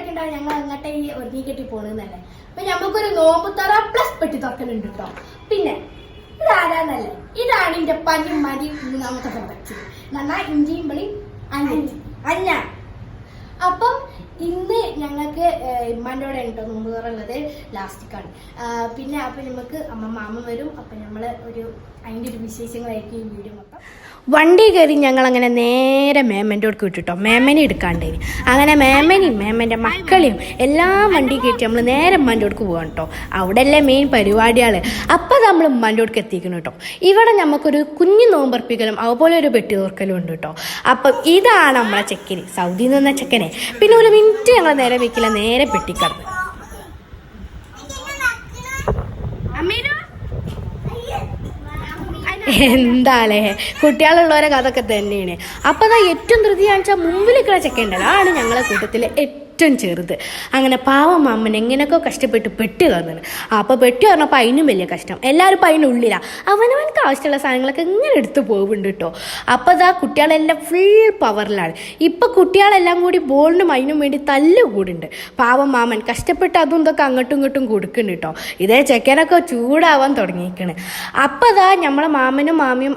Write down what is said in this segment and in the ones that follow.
വിചാരിക്കണ്ടാവും ഞങ്ങൾ അങ്ങോട്ടേ ഈ ഒരുങ്ങി കെട്ടി പോണെന്നല്ലേ. അപ്പൊ ഞമ്മക്കൊരു നോമ്പ് തറ പ്ലസ് പെട്ടി തുറക്കലുണ്ട് കേട്ടോ. പിന്നെ ഇതാരാന്നല്ലേ, ഇതാണ് എന്റെ പനിയും മതി മൂന്നാമത്തെ പ്രൊഡക്റ്റ് എന്നാ ഇഞ്ചിയും വെളി അഞ്ഞ. അപ്പം ഇന്ന് ഞങ്ങൾക്ക് ഇമ്മാൻ്റെ കേട്ടോ നോമ്പ് തുറയുള്ളത് ലാസ്റ്റിക്കാണ്. പിന്നെ അപ്പം നമുക്ക് മാമ വരും. അപ്പം നമ്മൾ അതിൻ്റെ ഒരു വിശേഷങ്ങളായിരിക്കും ഈ വീഡിയോ മൊത്തം. വണ്ടി കയറി ഞങ്ങൾ അങ്ങനെ നേരെ മേമൻ്റെ അടുക്ക് വിട്ടിട്ടോ. മേമനെ എടുക്കാണ്ടേന്. അങ്ങനെ മേമനെയും മേമൻ്റെ മക്കളെയും എല്ലാം വണ്ടി കയറ്റി നമ്മൾ നേരെ ഉമ്മാൻ്റെ അടുക്ക് പോകാൻ കേട്ടോ. അവിടെ അല്ലേ മെയിൻ പരിപാടികൾ. അപ്പം നമ്മൾ ഉമ്മാൻ്റെ അടുക്ക് എത്തിക്കണം കേട്ടോ. ഇവിടെ നമുക്കൊരു കുഞ്ഞു നോമ്പർപ്പിക്കലും അതുപോലെ ഒരു പെട്ടി തുറക്കലും ഉണ്ട് കേട്ടോ. അപ്പം ഇതാണ് നമ്മളെ ചെക്കന്, സൗദിയിൽ നിന്ന് ചെക്കനെ. പിന്നെ ഒരു മിനിറ്റ് ഞങ്ങൾ നേരെ വെക്കില്ല, നേരെ പെട്ടിക്കടന്ന്. എന്താലേ കുട്ടികളുള്ളവരെ കഥയൊക്കെ തന്നെയാണ്. അപ്പം അതാ ഏറ്റവും ധൃതിയാണെന്ന് വെച്ചാൽ മുമ്പിലേക്കുള്ള ചെക്കണ്ടല്ലോ, ആണ് ഞങ്ങളെ കൂട്ടത്തിൽ ഏറ്റവും ചെറുത്. അങ്ങനെ പാവം അമ്മൻ എങ്ങനെയൊക്കെ കഷ്ടപ്പെട്ട് പെട്ടി തന്നത്. അപ്പോൾ പെട്ടി പറഞ്ഞപ്പോൾ അതിനും വലിയ കഷ്ടം. എല്ലാവരും ഇപ്പം അതിനുള്ളിലാണ്. അവനവനക്ക് ആവശ്യമുള്ള സാധനങ്ങളൊക്കെ ഇങ്ങനെ എടുത്ത് പോകുന്നുണ്ട് കേട്ടോ. അപ്പോൾ അതാ കുട്ടികളെല്ലാം ഫുൾ പവറിലാണ്. ഇപ്പം കുട്ടികളെല്ലാം കൂടി ബോളിനും അതിനും വേണ്ടി തല്ലുകൂടുണ്ട്. പാവം മാമൻ കഷ്ടപ്പെട്ട് അതും ഇതൊക്കെ അങ്ങോട്ടും ഇങ്ങോട്ടും കൊടുക്കുന്നുണ്ട് കേട്ടോ. ഇതേ ചെക്കനൊക്കെ ചൂടാവാൻ തുടങ്ങിയിരിക്കണ്. അപ്പം അതാ നമ്മളെ മാമനും മാമിയും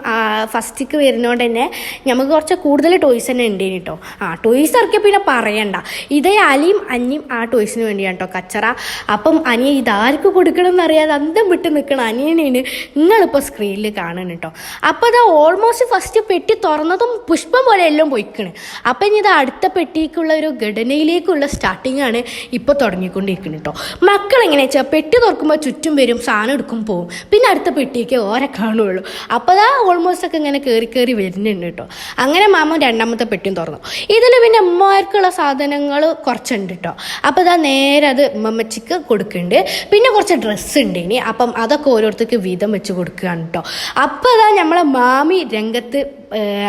ഫസ്റ്റിക്ക് വരുന്നതുകൊണ്ട് തന്നെ നമുക്ക് കുറച്ച് കൂടുതൽ ടോയ്സ് തന്നെ ഉണ്ടേന് കേട്ടോ. ടോയ്സ് ഇറക്കിയ പിന്നെ പറയണ്ട. ഇതേ അലിയും അനിയും ആ ടോയ്സിന് വേണ്ടിയാണ് കേട്ടോ കച്ചറ. അപ്പം അനിയ ഇതാർക്ക് കൊടുക്കണം എന്നറിയാതെ അന്തം വിട്ട് നിൽക്കണം അനിയനാണ് നിങ്ങളിപ്പോൾ സ്ക്രീനിൽ കാണണം കേട്ടോ. അപ്പോൾ അത് ഓൾമോസ്റ്റ് ഫസ്റ്റ് പെട്ടി തുറന്നതും പുഷ്പം പോലെ എല്ലാം പൊയ്ക്കണ്. അപ്പം ഇനി ഇത് അടുത്ത പെട്ടിക്കുള്ള ഒരു ഘടനയിലേക്കുള്ള സ്റ്റാർട്ടിങ് ആണ് ഇപ്പോൾ തുടങ്ങിക്കൊണ്ടിരിക്കുന്നത് കേട്ടോ. മക്കളെങ്ങനെയാ വെച്ചാൽ പെട്ടി തുറക്കുമ്പോൾ ചുറ്റും വരും, സാധനം എടുക്കും പോവും, പിന്നെ അടുത്ത പെട്ടിക്ക് ഓരെ കാണുകയുള്ളൂ. അപ്പോൾ അതാ ഓൾമോസ്റ്റ് ഒക്കെ ഇങ്ങനെ കയറി വരുന്നുണ്ട് കേട്ടോ. അങ്ങനെ മാമ രണ്ടാമത്തെ പെട്ടിയും തുറന്നു. ഇതിൽ പിന്നെ അമ്മമാർക്കുള്ള സാധനങ്ങൾ കുറച്ചുണ്ട് കേട്ടോ. അപ്പോൾ ഇതാ നേരെ അത് ഉമ്മച്ചിക്ക് കൊടുക്കുന്നുണ്ട്. പിന്നെ കുറച്ച് ഡ്രസ്സ് ഉണ്ട് ഇനി. അപ്പം അതൊക്കെ ഓരോരുത്തർക്ക് വീതം വെച്ച് കൊടുക്കുകയാണ് കേട്ടോ. അപ്പോൾ ഇതാ നമ്മളെ മാമി രംഗത്ത്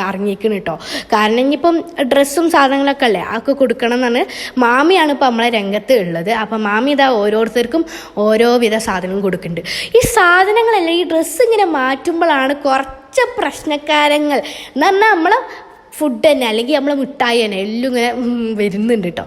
ഇറങ്ങിയിരിക്കണം കേട്ടോ. കാരണം ഇനിയിപ്പം ഡ്രസ്സും സാധനങ്ങളൊക്കെ അല്ലേ അതൊക്കെ കൊടുക്കണം എന്നാണ് മാമിയാണ് ഇപ്പം നമ്മളെ രംഗത്ത് ഉള്ളത്. അപ്പം മാമി ഇതാ ഓരോരുത്തർക്കും ഓരോ വിധ സാധനവും കൊടുക്കുന്നുണ്ട്. ഈ സാധനങ്ങളല്ല, ഈ ഡ്രസ്സ് ഇങ്ങനെ മാറ്റുമ്പോഴാണ് കുറച്ച് പ്രശ്നക്കാരങ്ങൾ എന്ന് പറഞ്ഞാൽ നമ്മളെ ഫുഡ് തന്നെ അല്ലെങ്കിൽ നമ്മളെ മിഠായി തന്നെ എല്ലാം ഇങ്ങനെ വരുന്നുണ്ട് കേട്ടോ.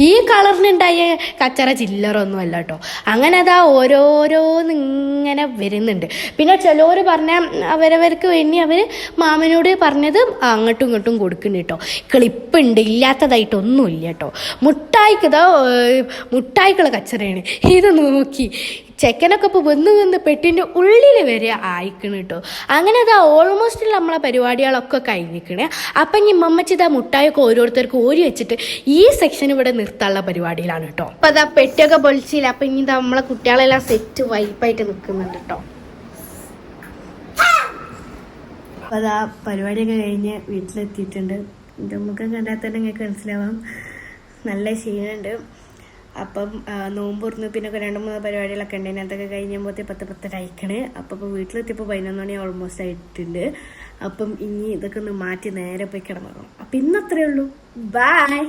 ഈ കളറിനുണ്ടായ കച്ചറ ചില്ലറൊന്നും അല്ല കേട്ടോ. അങ്ങനെ അതാ ഓരോരോന്ന് ഇങ്ങനെ വരുന്നുണ്ട്. പിന്നെ ചിലവർ പറഞ്ഞാൽ അവരവർക്ക് വേണ്ടി അവർ മാമനോട് പറഞ്ഞത് അങ്ങോട്ടും ഇങ്ങോട്ടും കൊടുക്കുന്നുണ്ട് കേട്ടോ. ക്ലിപ്പുണ്ട്, ഇല്ലാത്തതായിട്ടൊന്നുമില്ല കേട്ടോ. മുട്ടായിക്കുള്ള കച്ചറയാണ് ഇത്. നോക്കി ചെക്കനൊക്കെ ഇപ്പോൾ വന്ന് പെട്ടിൻ്റെ ഉള്ളിൽ വരെ ആയിക്കണം കേട്ടോ. അങ്ങനെ അതാ ഓൾമോസ്റ്റ് നമ്മളെ പരിപാടികളൊക്കെ കഴിഞ്ഞിരിക്കണേ. അപ്പം ഇനി മമ്മച്ചി ഇതാ മുട്ടായൊക്കെ ഓരോരുത്തർക്ക് ഓരി വെച്ചിട്ട് ഈ സെക്ഷൻ ഇവിടെ നിർത്താനുള്ള പരിപാടിയിലാണ് കേട്ടോ. അപ്പം അതാ പെട്ടിയൊക്കെ പൊളിച്ചില്ല. അപ്പം ഇനി ഇതാ നമ്മളെ കുട്ടികളെല്ലാം സെറ്റ് വൈപ്പായിട്ട് നിൽക്കുന്നുണ്ട് കേട്ടോ. അപ്പം അതാ പരിപാടിയൊക്കെ കഴിഞ്ഞ് വീട്ടിലെത്തിയിട്ടുണ്ട്. എൻ്റെ മുഖം കണ്ടാൽ തന്നെ നിങ്ങൾക്ക് മനസ്സിലാവാം നല്ല ക്ഷീണമുണ്ട്. അപ്പം നോമ്പ് തുറന്ന് പിന്നെ 2-3 പരിപാടികളൊക്കെ ഉണ്ട്. അതൊക്കെ കഴിഞ്ഞപ്പോൾ 10-10 അയക്കണേ. അപ്പോൾ വീട്ടിലെത്തിയപ്പോൾ 11 മണി ഓൾമോസ്റ്റ് ആയിട്ടുണ്ട്. അപ്പം ഇനി ഇതൊക്കെ ഒന്ന് മാറ്റി നേരെ പോയി കിടന്നു. അപ്പം ഇന്നത്രയേ ഉള്ളൂ. ബൈ.